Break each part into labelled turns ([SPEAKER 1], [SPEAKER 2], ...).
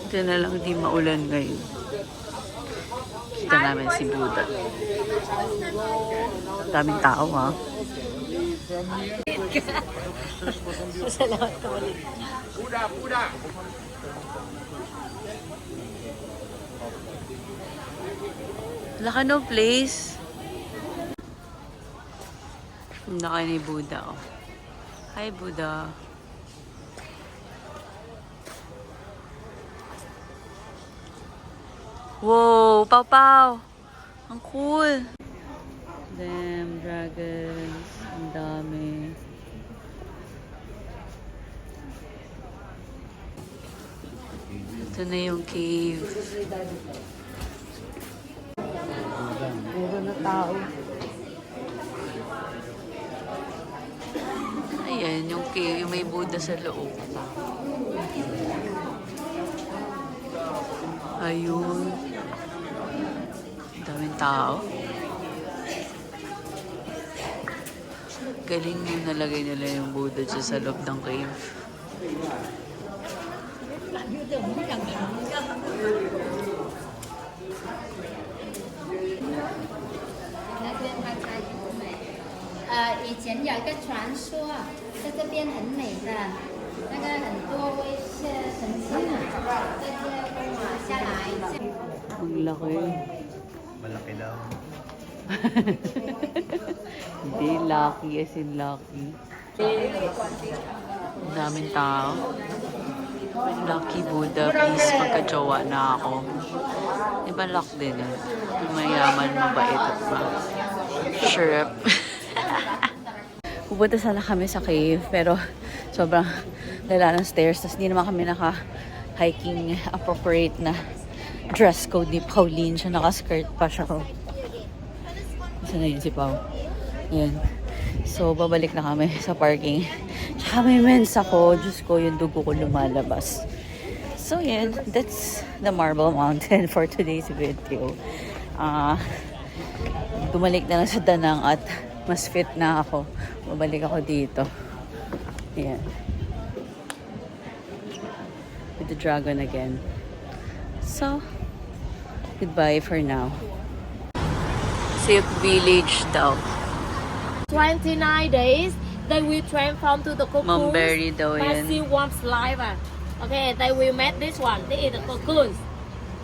[SPEAKER 1] Ito na lang di maulan ngayon. Kita namin si Buddha. Daming tao ha. Salamat ka ulit. Buddha! Laka no place. Laka ni Buddha oh. Hi Buddha. Wow, Pau. Ang cool. Damn, dragons. Ang dami. Ito na yung cave. Meron na tao. Ayan, yung cave, yung may Buddha sa loob. Ayun. Daming tao. Galing yung nalagay nila yung Buddha dyan sa loob ng cave. Ang laki.
[SPEAKER 2] Malaki daw.
[SPEAKER 1] Hindi, lucky as in lucky. Ang daming tao. Lucky Buddha, please magka-jowa na ako. Iba luck din eh. Mayaman, mabait at shrimp. Pupunta sana kami sa cave, pero sobrang lala ng stairs. Tapos hindi naman kami naka-hiking appropriate na dress code ni Pauline. Siya naka-skirt pa siya. Saan na yun si Pau? Yan. So, babalik na kami sa parking. Tsaka may mens ako. Diyos ko, yung dugo ko lumalabas. So, yan. That's the Marble Mountain for today's video. Bumalik na lang sa Danang at mas fit na ako. Babalik ako dito. Yan. With the dragon again. So, goodbye for now. Silk Village daw.
[SPEAKER 3] 29 days, they will transform to the cocoons.
[SPEAKER 1] Mulberry daw
[SPEAKER 3] By
[SPEAKER 1] yan.
[SPEAKER 3] silkworm saliva. Okay, they will make this one. This is the cocoons.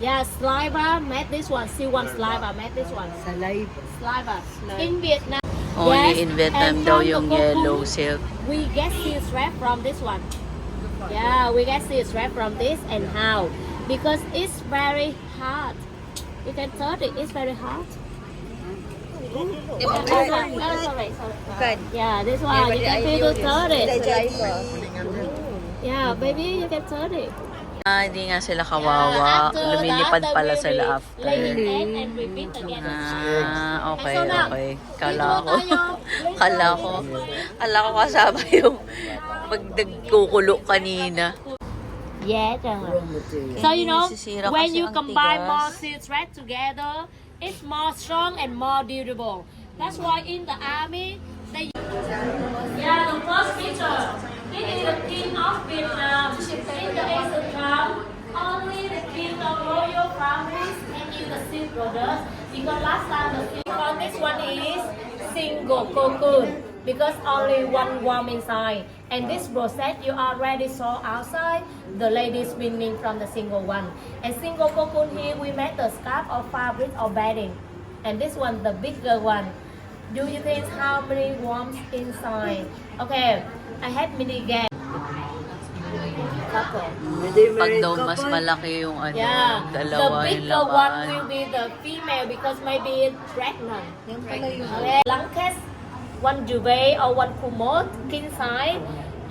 [SPEAKER 3] Yeah, saliva, make this one. Silkworm saliva, make this one. Saliva. In Vietnam.
[SPEAKER 1] Only in Vietnam
[SPEAKER 3] and
[SPEAKER 1] daw
[SPEAKER 3] from the
[SPEAKER 1] yung
[SPEAKER 3] cocoon,
[SPEAKER 1] yellow silk.
[SPEAKER 3] We get silk thread from this one. Yeah, we get silk thread from this. And how? Because it's very hard. You can touch it. It's very hard. Sorry. Yeah, this one. You can feel to touch it. Yeah, baby, you can touch it.
[SPEAKER 1] Hindi nga sila kawawa. Lumilipad pala sila after.
[SPEAKER 3] And repeat again.
[SPEAKER 1] Okay. Kala ko kasama yung pagkukulo kanina.
[SPEAKER 3] Yeah, so you know,
[SPEAKER 1] Sisira
[SPEAKER 3] when
[SPEAKER 1] kasi
[SPEAKER 3] you
[SPEAKER 1] ang
[SPEAKER 3] combine
[SPEAKER 1] tigas.
[SPEAKER 3] more silk thread together, it's more strong and more durable. That's why in the army, they yeah, the first picture. This is the king of Vietnam. In the ancient time, only the king of royal families and in the silk brothers. Because last time the silk on this one is single cocoon. Because only one worm inside. And this process you already saw outside, the ladies spinning from the single one. And single cocoon here we make the scarf or fabric or bedding. And this one, the bigger one. Do you think how many worms inside? Okay, I have mini game. Couple.
[SPEAKER 1] Pag daw mas malaki yung
[SPEAKER 3] Yeah, the
[SPEAKER 1] dalawa yung
[SPEAKER 3] bigger one
[SPEAKER 1] laban.
[SPEAKER 3] will be the female because maybe it's pregnant. Okay. Blankets, one duvet or one kumot, king size.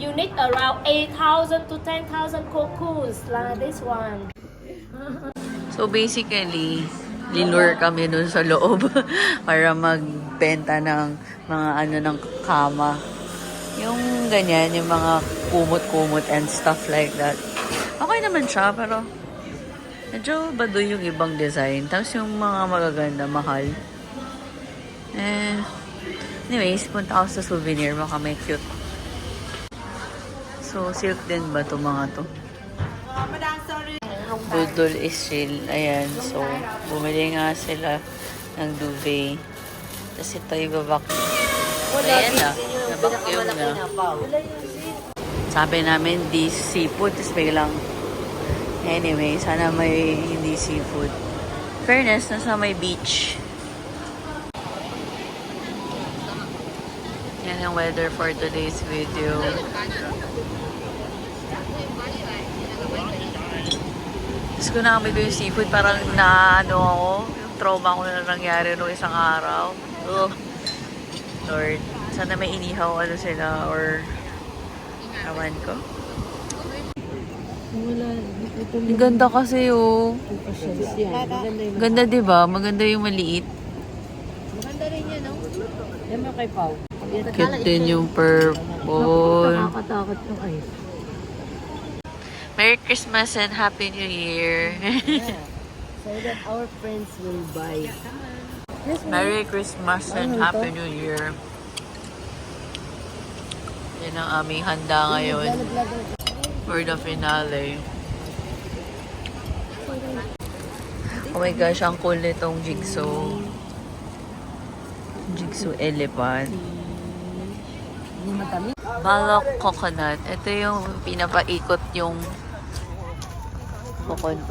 [SPEAKER 3] You need around 8,000 to 10,000 cocoons like this one.
[SPEAKER 1] So basically, linure kami dun sa loob para magbenta ng mga ng kama. Yung ganyan, yung mga kumot-kumot and stuff like that. Okay naman siya, pero medyo baduy yung ibang design. Tapos yung mga magaganda, mahal. Anyways, punta ako sa souvenir. Baka may cute. So, silk din ba ito mga to? budol is chill. Ayan, so bumili nga sila ng duvet. Tapos ito ibabak. Ayan na, nabakyong na. Sabi namin, di seafood. Tapos biglang, anyway, sana may hindi seafood. Fairness, nasa may beach. Yan ang weather for today's video. Gusto ko na kami yung seafood. Parang naano ako. Yung trauma ko na nangyari noong isang araw. Oh, Lord. Sana may inihaw ano sila or awan ko. Ang ganda kasi oh. Ganda diba? Maganda yung maliit.
[SPEAKER 4] Maganda rin yan, no? Yan mo kay Pao.
[SPEAKER 1] Cute din yung purple.
[SPEAKER 4] Nakakatakot yung ice.
[SPEAKER 1] Merry Christmas and Happy New Year.
[SPEAKER 4] So that our friends will buy.
[SPEAKER 1] Merry Christmas and Happy New Year. Yan ang aming handa ngayon for the finale. Oh my gosh, ang cool nitong jigsaw. Jigsaw elephant. Balak coconut. Ito yung pinapaikot yung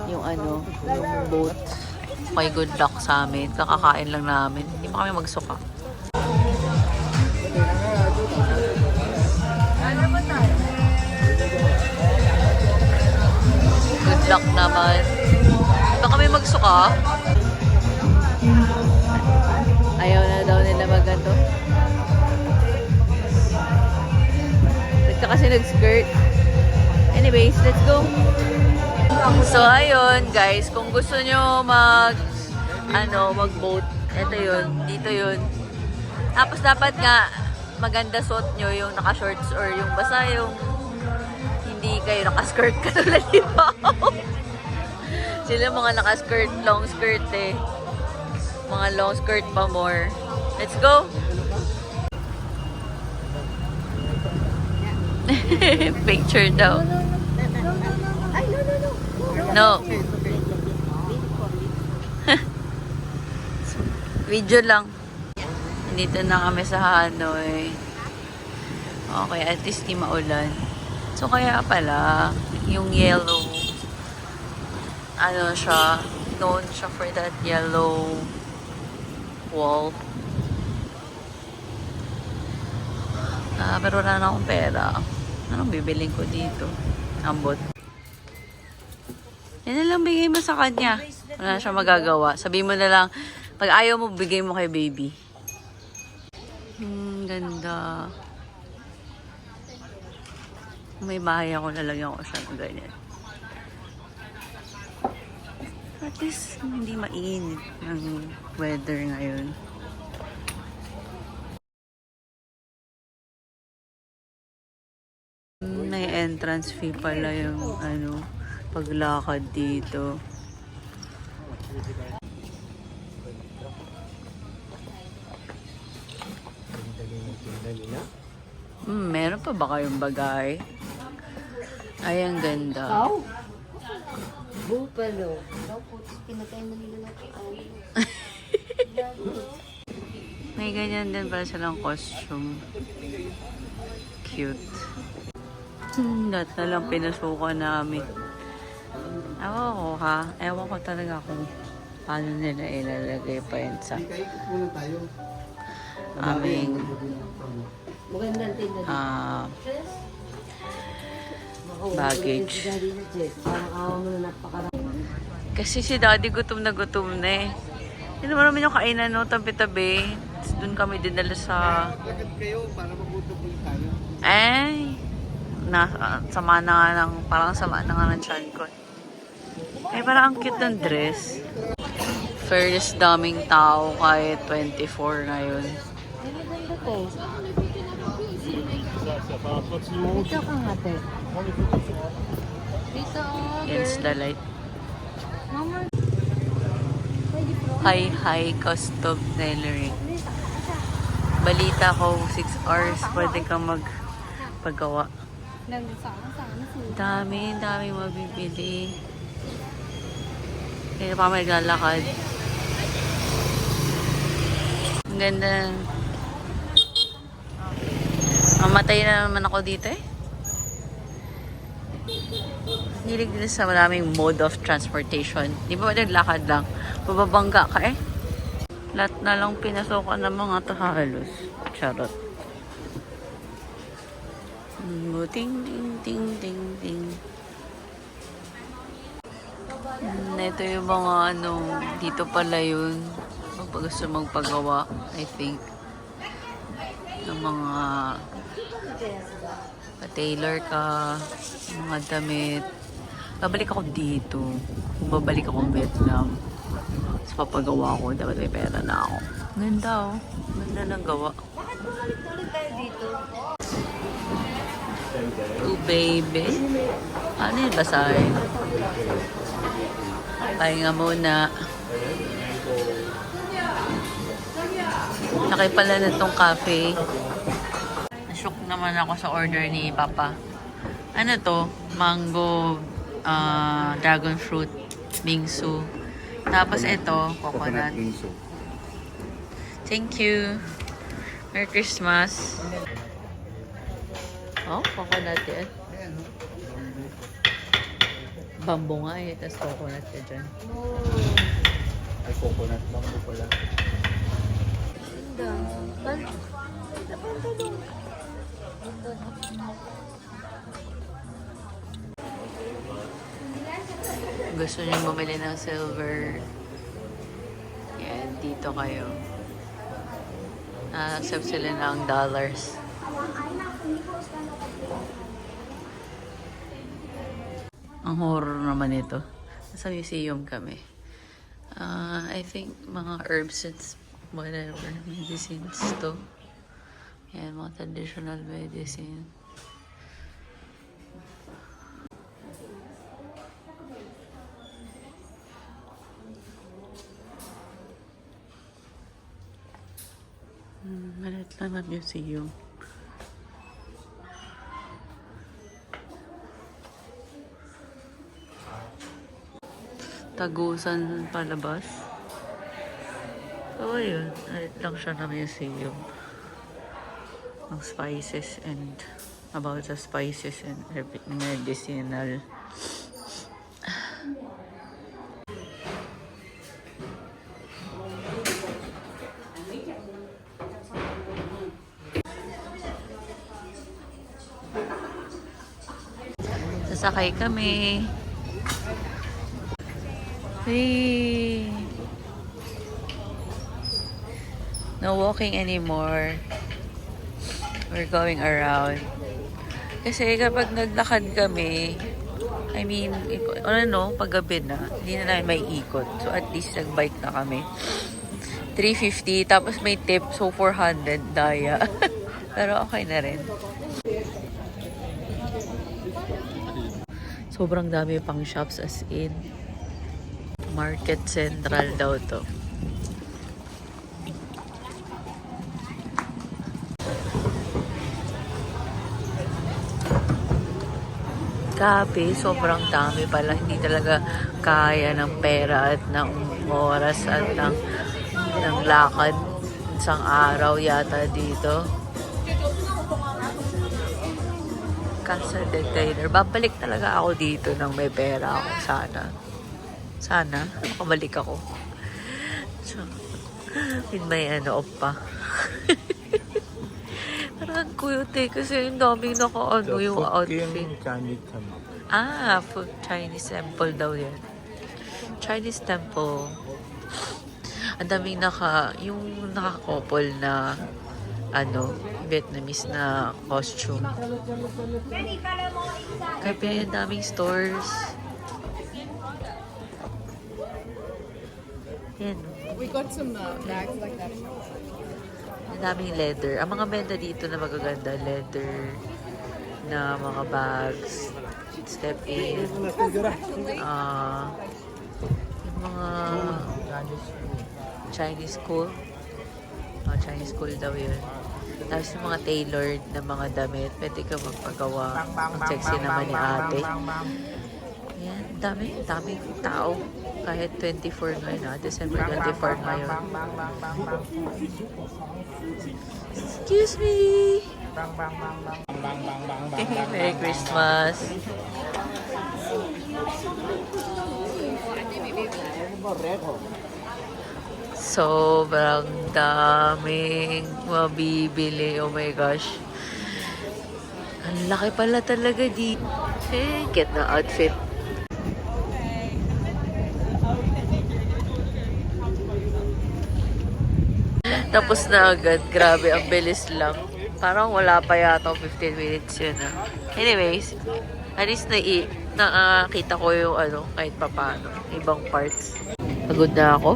[SPEAKER 1] yung ano, yung boat. May good luck sa amin. Kakakain lang namin. Hindi pa kami magsuka. Good luck naman. Hindi pa kami magsuka. Ayaw na daw nila magano. Nagka kasi nag-skirt. Anyways, let's go. So, ayun, guys. Kung gusto nyo mag-boat, ito yun. Dito yun. Tapos, dapat nga, maganda suot nyo yung naka-shorts or yung basta yung hindi kayo naka-skirt katulad ni Pao. Sila mga naka-skirt, long skirt eh. Mga long skirt pa more. Let's go! Picture daw. No. Video lang. Dito na kami sa Hanoi. Okay, at least di maulan. So, kaya pala, yung yellow, ano siya, known siya for that yellow wall. Pero wala na akong pera. Anong bibiling ko dito? Ambot. Yan na lang bigay mo sa kanya. Wala na siya magagawa. Sabi mo na lang, pag ayaw mo, bigay mo kay baby. Ganda. May bahay ako, lalagyan ko siya ng ganyan. At least, hindi mainit ng weather ngayon. May entrance fee pala yung paglakad dito. Meron pa ba kayong bagay? Ay, ang ganda.
[SPEAKER 4] Pao? Bupalo. Pinatay mo nila natin.
[SPEAKER 1] May ganyan din pala silang costume. Cute. Lahat na lang pinasukan namin. Ewan ko ha. Ewan ko talaga kung paano nila ilalagay pa yun sa aming baggage. Kasi si daddy gutom na eh. Yun naman naman yung kainan no, tabi-tabi. Doon kami dinala sa... Ay! Sama na nga ng... Parang sama na nga ng tiyan ko. Eh, parang ang cute ng dress. First daming tao kahit 24 ngayon.
[SPEAKER 4] Dito ka nga, te.
[SPEAKER 1] Against the light. High cost of tailoring. Balita ko, 6 hours pwede kang magpagawa. Dami mabibili. Kaya pa may naglalakad. Ang ganda. Mamatay na naman ako dito eh. Hilig din sa maraming mode of transportation. Di ba naglakad lang? Bababangga ka eh. Lahat na lang pinasokan ng mga to halos. Charot. Ting ting ting ting ting. Ito yung mga ano, dito pala yun. Pag gusto magpagawa, I think. Ng mga pa-tailor ka, mga damit. Babalik ako dito. Babalik ako Vietnam. Tapos papagawa ko. Dapat may pera na ako. Ganda oh. Ganda ng gawa. Oh baby. Ano yun basahin? Pahinga muna. Laki pala na itong cafe. Nashock naman ako sa order ni Papa. Ano to? Mango, dragon fruit, bingsu. Tapos ito, coconut. Thank you. Merry Christmas. Oh, coconut yan. Bamboo nga eh, tapos coconut ka dyan.
[SPEAKER 2] Ay, coconut bamboo pala. Gusto niyo bumili ng silver? Yan, dito kayo. Accept sila ng dollars. Ang horror naman ito. Nasa museum kami. I think mga herbs and whatever, medicines to. Yan, mga traditional medicine. Malit lang na museum. Tagusan palabas. So, ayun. Malit lang siya na museum. Ang spices and about the spices and medicinal. Sasakay kami. Hey. No walking anymore. We're going around. Kasi kapag naglakad kami, I mean, paggabi na, hindi na namin may ikot. So at least nagbike na kami. 350, tapos may tip, so 400 daya. Pero okay na rin. Sobrang dami pang shops as in. Market Central daw to. Kape, sobrang dami pala. Hindi talaga kaya ng pera at ng oras at ng lakad. Isang araw yata dito. Casa de Taylor. Babalik talaga ako dito nang may pera ako. Sana. Makabalik ako. So, with my oppa. Parang cute eh. Kasi yung daming yung outfit. Chinese temple.
[SPEAKER 1] Chinese temple daw yan. Chinese temple. Ang daming yung naka-couple na Vietnamese na costume. Kaya yung daming stores. Yan.
[SPEAKER 4] We got some bags like that.
[SPEAKER 1] Ang daming leather. Ang mga benta dito na magaganda, leather na mga bags, step in, yung mga Chinese school. Chinese school daw yun. Tapos yung mga tailored na mga damit, pwede ka magpagawa. Ang sexy naman ni ate.
[SPEAKER 2] Ayan, dami tao. Kahit 24 ngayon ha. December 24 ngayon. Excuse me! Merry Christmas! Sobrang daming mabibili. Oh my gosh. Ang laki pala talaga dito. Get na outfit. Tapos na agad. Grabe, ang bilis lang. Parang wala pa yata 15 minutes yun. Anyways, at least nakakita ko yung kahit papano. Ibang parts. Pagod na ako.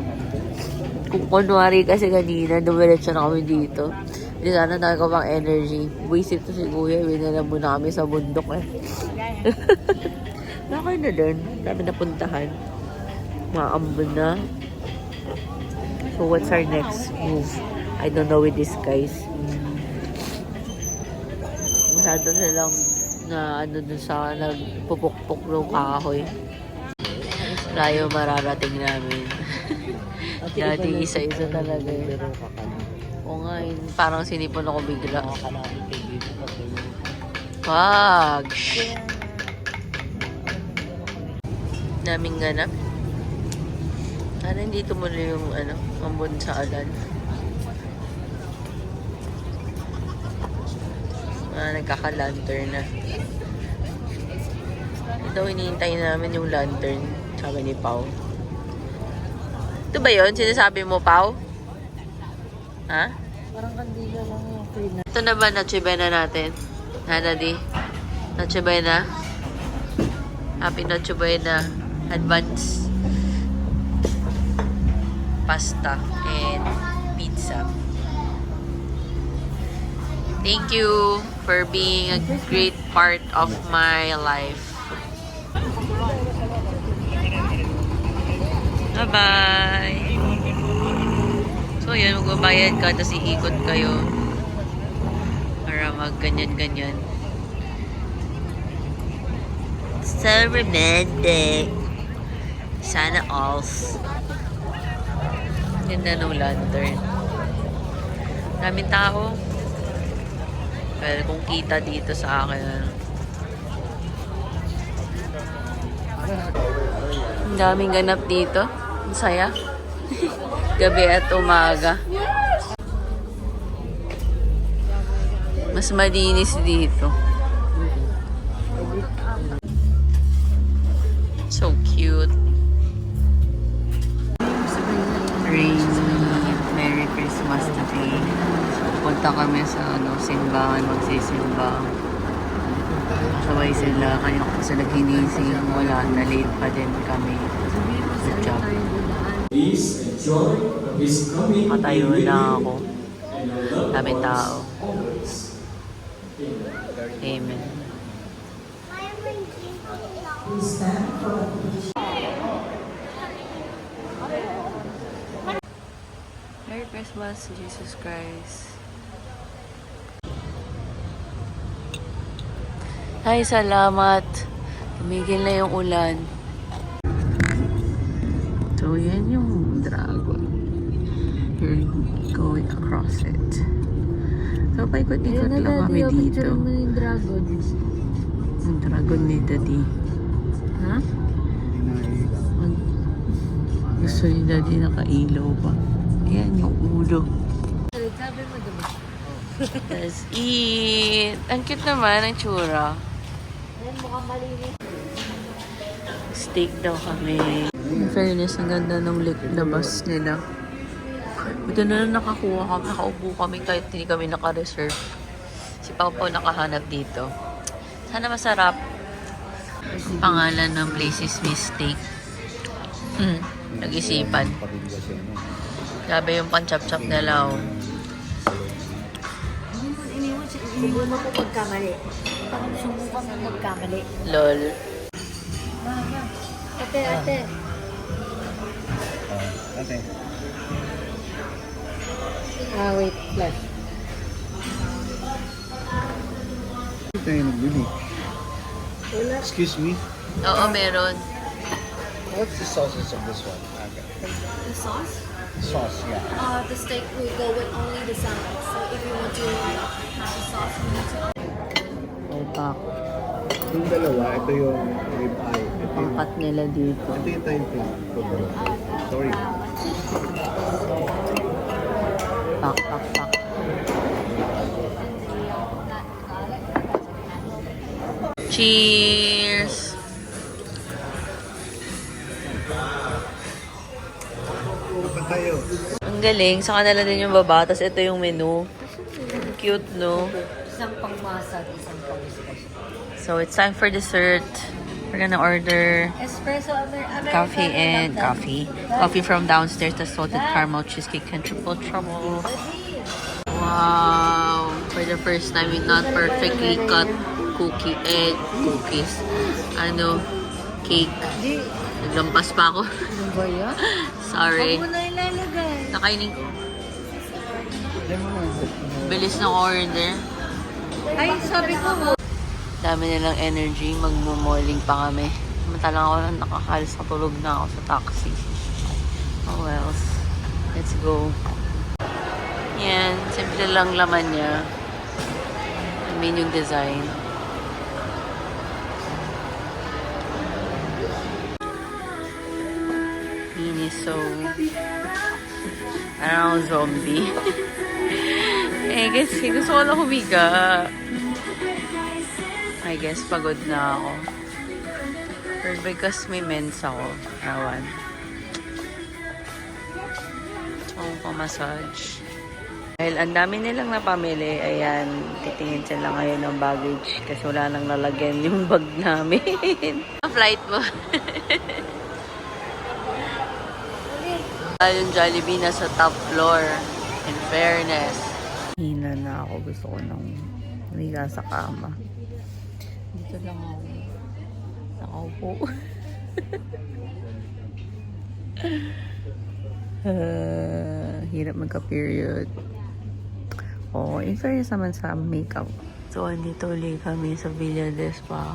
[SPEAKER 2] Kung kunwari kasi kanina, dumiretso na kami dito. Hindi sana na ako pang energy. Buisit to si Kuya. Winala muna kami sa bundok eh. Nakay na doon. Dami na puntahan. Maambon na. So what's our next move? I don't know with these guys. Masyado silang na dun sa nagpupukpok ng kahoy. Layo mararating namin. Dati isa-isa talaga eh. Oo nga, parang sinipon ako bigla. Wag! Daming ganap. Sana hindi tumuloy yung ambon sa alan. Nagkaka-lantern na. Ito, hinihintay namin yung lantern. Sabi ni Pao. Ito ba yun? Sinasabi mo, Pao? Ha?
[SPEAKER 4] Parang kandila lang yung free na.
[SPEAKER 2] Ito na ba na-chibay na natin? Hanadi? Na-chibay na? Happy na-chibay na. Advance. Pasta and pizza. Thank you for being a great part of my life. Bye-bye! So, yun, magbabayad ka, tapos iikot kayo para mag-ganyan-ganyan. So romantic! Sana alls. Ganda ng lantern. Daming tao. Well, kung kita dito sa akin, ang daming ganap dito. Ang saya. Gabi at umaga. Mas malinis dito. So cute. Merry Christmas today. Punta kami sa simbahan, magsisimba. Sabay sila, kaya ako sila ginising. Wala, na late pa din kami. Good job.
[SPEAKER 5] Please enjoy His coming.
[SPEAKER 2] Patayo na ako. Daming tao. Amen. Merry Christmas, Jesus Christ. Ay, salamat. Tumigil na yung ulan. So, yan yung dragon. You're going across it. So, paikot-ikot lang kami dito.
[SPEAKER 4] Yung dragon.
[SPEAKER 2] Yung dragon ni Daddy. Ha? Gusto ni Daddy nakailaw pa. Ayan yung ulo.
[SPEAKER 4] Sabi mo diba?
[SPEAKER 2] Let's eat! Ang cute naman ang tsura.
[SPEAKER 4] Ayan, mukhang malinis.
[SPEAKER 2] Steak daw kami. In fairness, ang ganda ng labas nila. Buti na lang nakaupo kami kahit hindi kami naka-reserve. Si Pao nakahanap dito. Sana masarap. Pangalan ng place is Mistake. Nag-isipan. Grabe yung pan-chop-chop nila. Oh.
[SPEAKER 4] Subukan ko magkamali. Subukan ko magkamali.
[SPEAKER 2] Lol.
[SPEAKER 4] Mama. Ate.
[SPEAKER 5] Ate.
[SPEAKER 4] Wait. Plus.
[SPEAKER 5] Ito yung nagbili.
[SPEAKER 4] Wala.
[SPEAKER 5] Excuse me.
[SPEAKER 2] Oo, meron.
[SPEAKER 6] What's the sausage of this one?
[SPEAKER 7] The sauce?
[SPEAKER 6] Sauce, yeah.
[SPEAKER 7] The steak will go with only the salad. So if you want to have the sauce, you need to.
[SPEAKER 1] Opak.
[SPEAKER 6] Yung dalawa, ito yung rib eye.
[SPEAKER 1] Pangkat nila dito.
[SPEAKER 6] Ito yung time thing. Sorry.
[SPEAKER 1] Pak, pak, pak.
[SPEAKER 2] Cheers!
[SPEAKER 6] Punta tayo.
[SPEAKER 2] Ang galing. Sa kanila din yung baba. Tapos ito yung menu. Cute, no?
[SPEAKER 4] Isang pang-masa, isang pang-special.
[SPEAKER 2] So, it's time for dessert. We're gonna order
[SPEAKER 4] Espresso, Americano.
[SPEAKER 2] coffee and coffee. Coffee from downstairs, the salted caramel cheesecake and triple trouble. Wow! For the first time, we not perfectly cut cookies. Cake. Naglampas pa ako.
[SPEAKER 1] Ano ba yan?
[SPEAKER 2] Sorry.
[SPEAKER 4] Huwag mo na ilalagay.
[SPEAKER 2] Nakainin ko. Bilis ng order.
[SPEAKER 4] Ay, sabi ko.
[SPEAKER 2] Dami nilang energy. Magmumorning pa kami. Samantalang ako nakakalis na tulog na ako sa taxi. Oh well. Let's go. Yan. Simple lang laman niya. I mean yung design. So, parang zombie. Kasi gusto ko na humiga. I guess pagod na ako. Or because may mens ako. Awan. So, pamassage. Dahil ang dami nilang napamili, ayan, titingin sila ngayon ng baggage kasi wala nang lalagyan yung bag namin. Flight mo. Yung Jollibee na sa top floor. In fairness.
[SPEAKER 1] Hina na ako. Gusto ko nang humiga sa kama. Dito lang ako. Nakaupo. Hirap magka-period. Oo, in fairness naman sa makeup.
[SPEAKER 2] So, andito ulit kami sa Villa de Spa.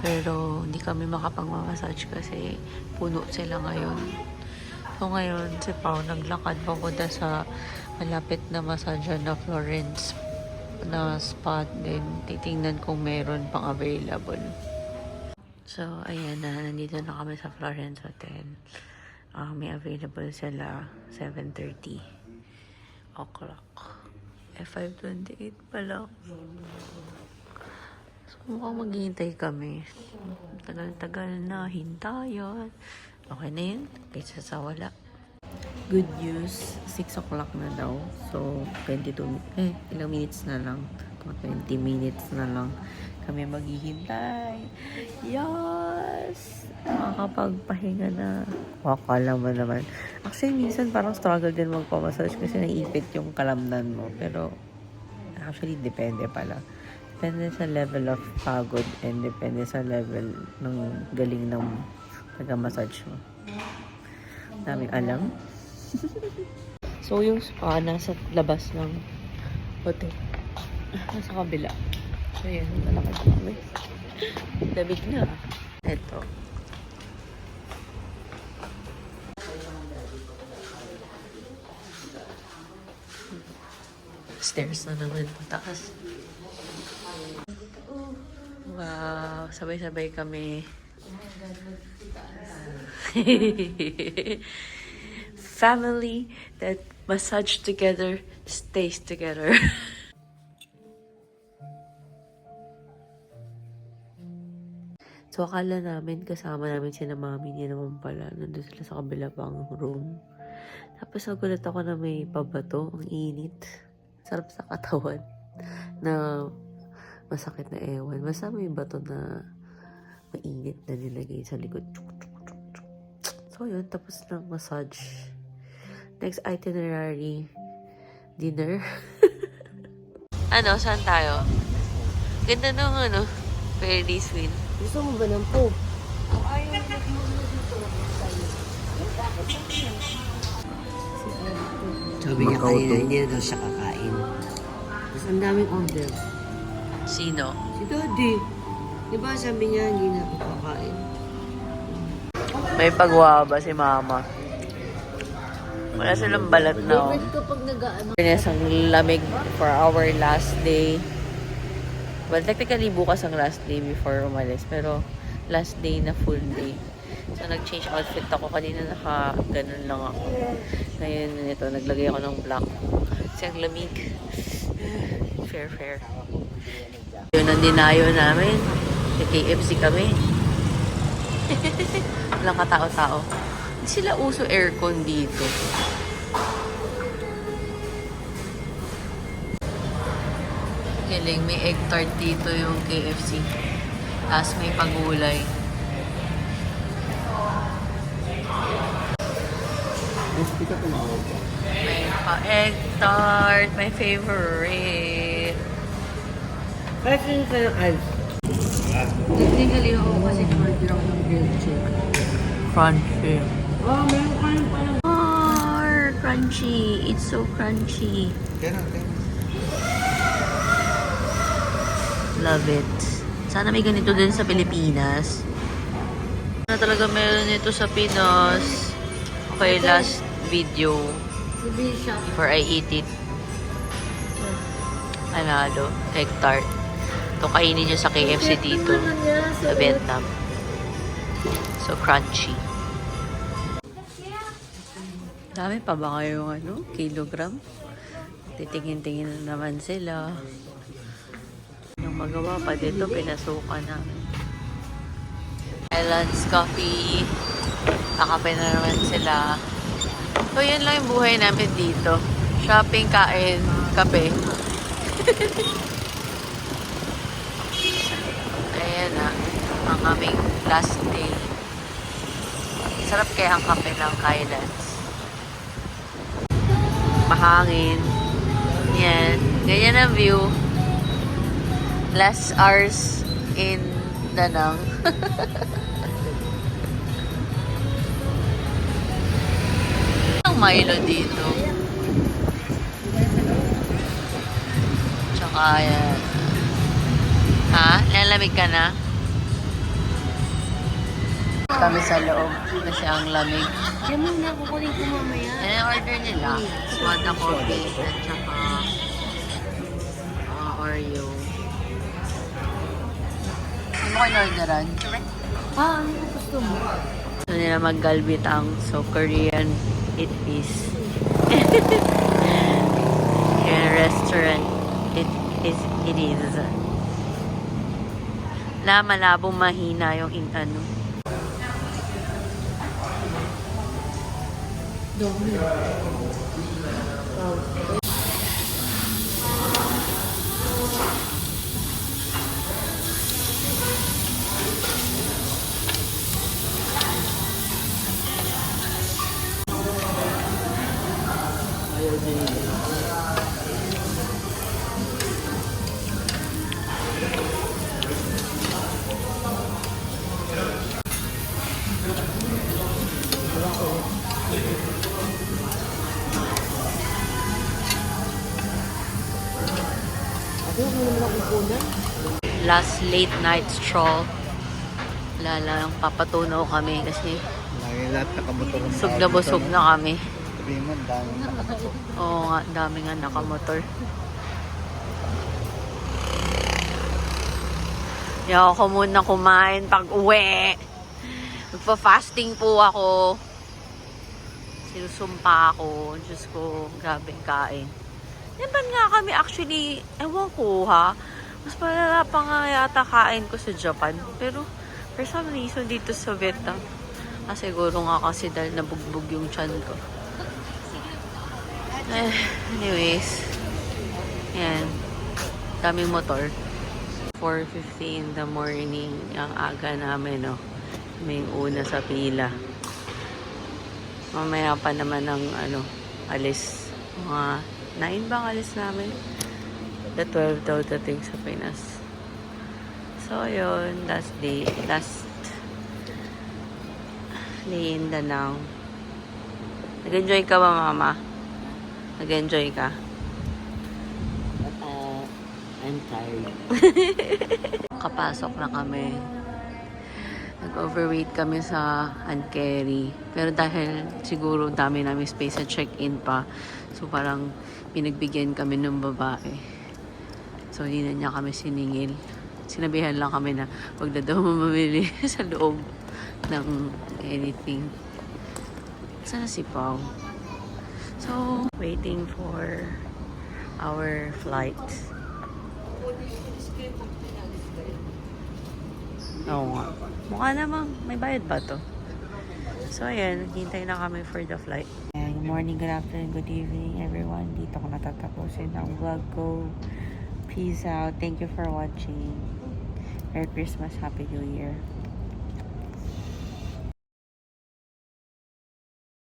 [SPEAKER 2] Pero, hindi kami makapag-massage kasi puno sila ngayon. So, ngayon, si Pao naglakad papunta sa malapit na massage na Florence na spot din. Titingnan kung meron pang available. So, ayan na. Nandito na kami sa Florence Hotel. May available sila 7:30 o'clock. 5:28 pala. So, mukhang maghihintay kami. Tagal-tagal na. Hintayan. Okay na yun. Kaysa sa wala.
[SPEAKER 1] Good news, 6 o'clock na daw. So, ilang minutes na lang. 20 minutes na lang kami maghihintay. Yes! Makakapagpahinga na. Wakala mo naman. Actually, minsan parang struggle din magpamassage kasi naiipit yung kalamnan mo. Pero, actually, depende pala. Depende sa level of pagod and depende sa level ng galing ng taga-massage mo. Daming alam. So, yung spa nasa labas ng hotel. Nasa kabila. So, yun. Nalakad kami. Damig na. Ito. Stairs na naman pataas. Wow. Sabay-sabay kami. Family that massage together stays together. So, akala namin kasama namin sina mami niya naman pala. Nandun sila sa kabila pang room. Tapos nagulat ako na may pabato. Ang init. Sarap sa katawan. Na masakit na ewan. Basta may bato na mainit na nilagay sa likod. So, yun. Tapos ng massage. Next itinerary. Dinner.
[SPEAKER 2] Ano? Saan tayo? Ganda ng Ferris wheel.
[SPEAKER 4] Gusto mo ba ng po?
[SPEAKER 8] Sabi niya kanina, hindi na daw siya kakain. Tapos ang daming order.
[SPEAKER 2] Sino?
[SPEAKER 8] Si Daddy. Di ba sabi niya, hindi na ako kakain.
[SPEAKER 2] May pagwaba si mama. Wala silang balat na.
[SPEAKER 4] Kapag nag-ano.
[SPEAKER 1] Ang lamig for our last day. Well, technically, bukas ang last day before umalis. Pero, last day na full day. So, nag-change outfit ako. Kanina naka-ganun lang ako. Ngayon, ito, naglagay ako ng black. Kasi ang lamig. Fair. Yun ang dinayo namin. KFC kami. Walang katao-tao. Hindi sila uso aircon dito. Galing, may egg tart dito yung KFC. Tapos may pagulay. May pa-egg tart, my favorite.
[SPEAKER 8] Kasi ka ng ice.
[SPEAKER 1] Technically, ako kasi order ako ng grilled chicken.
[SPEAKER 2] Crunchy.
[SPEAKER 8] Oh, meron ka rin pala.
[SPEAKER 2] Crunchy. It's so crunchy. Love it. Sana may ganito din sa Pilipinas. Na talaga meron nito sa Pinas. Okay, last video before I eat it. Panalo. Egg tart. Ito kainin nyo sa KFC dito. Sa Vietnam. So crunchy. Dami pa ba kayong kilogram? Titingin-tingin na naman sila. Yung magawa pa dito, pinasukan namin. Islands Coffee. Kakape na naman sila. So, yan lang yung buhay namin dito. Shopping, kain, kape. Ayan na. Ang aming last day. Sarap kaya ang kape ng Islands. Mahangin. Yan. Ganyan ang view. Last hours in Danang. Ang Milo dito. Tsaka yan. Ha? Lalamig ka na? Kami sa loob kasi ang lamig.
[SPEAKER 7] Diyan mo na kukunin ko mamaya.
[SPEAKER 2] Ano yung order nila? Soda coffee at saka Oreo. Ano mo in-orderan?
[SPEAKER 7] Ano gusto mo?
[SPEAKER 2] Gusto nila maggalbitang. So, Korean eat piece. Korean restaurant. It is. Malabong mahina yung ano. Last late night stroll. Lalang papatunaw kami kasi
[SPEAKER 6] Lagi lahat nakamotor.
[SPEAKER 2] busog na busog na kami.
[SPEAKER 6] Sabihin mo, dami nakamotor.
[SPEAKER 2] Oo nga, dami nga nakamotor. Yaw ko muna kumain pag uwi. Magpa-fasting po ako. Sinusumpa ako. Diyos ko, grabe kain. Naman nga kami actually, ewan ko ha. Mas palala pa nga yata kain ko sa Japan. Pero, for some reason dito sa Vietnam, siguro nga kasi dahil nabugbog yung tiyan ko. Anyways, yan. Daming motor. 4:50 in the morning. Ang aga namin, no. May una sa pila. Mamaya pa naman ng, alis. Mga 9 bang alis namin? The 12 daw dating sa Pinas. So, yun. Last day in Danang. Nag-enjoy ka ba, Mama? Nag-enjoy ka?
[SPEAKER 8] I'm tired.
[SPEAKER 2] Kapasok na kami. Nag-overweight kami sa Ankerry. Pero dahil siguro dami namin space sa check-in pa, so parang pinagbigyan kami ng babae. So hindi na niya kami siningil. Sinabihan lang kami na wag na daw mamili sa loob ng anything. Sana si Pao. So, waiting for our flight. Oo nga. Mukha namang may bayad ba to? So, ayan. Hintay na kami for the flight. Good morning, good afternoon, good evening, everyone. Dito ko natatapusin ang vlog ko. Peace out. Thank you for watching. Merry Christmas. Happy New Year.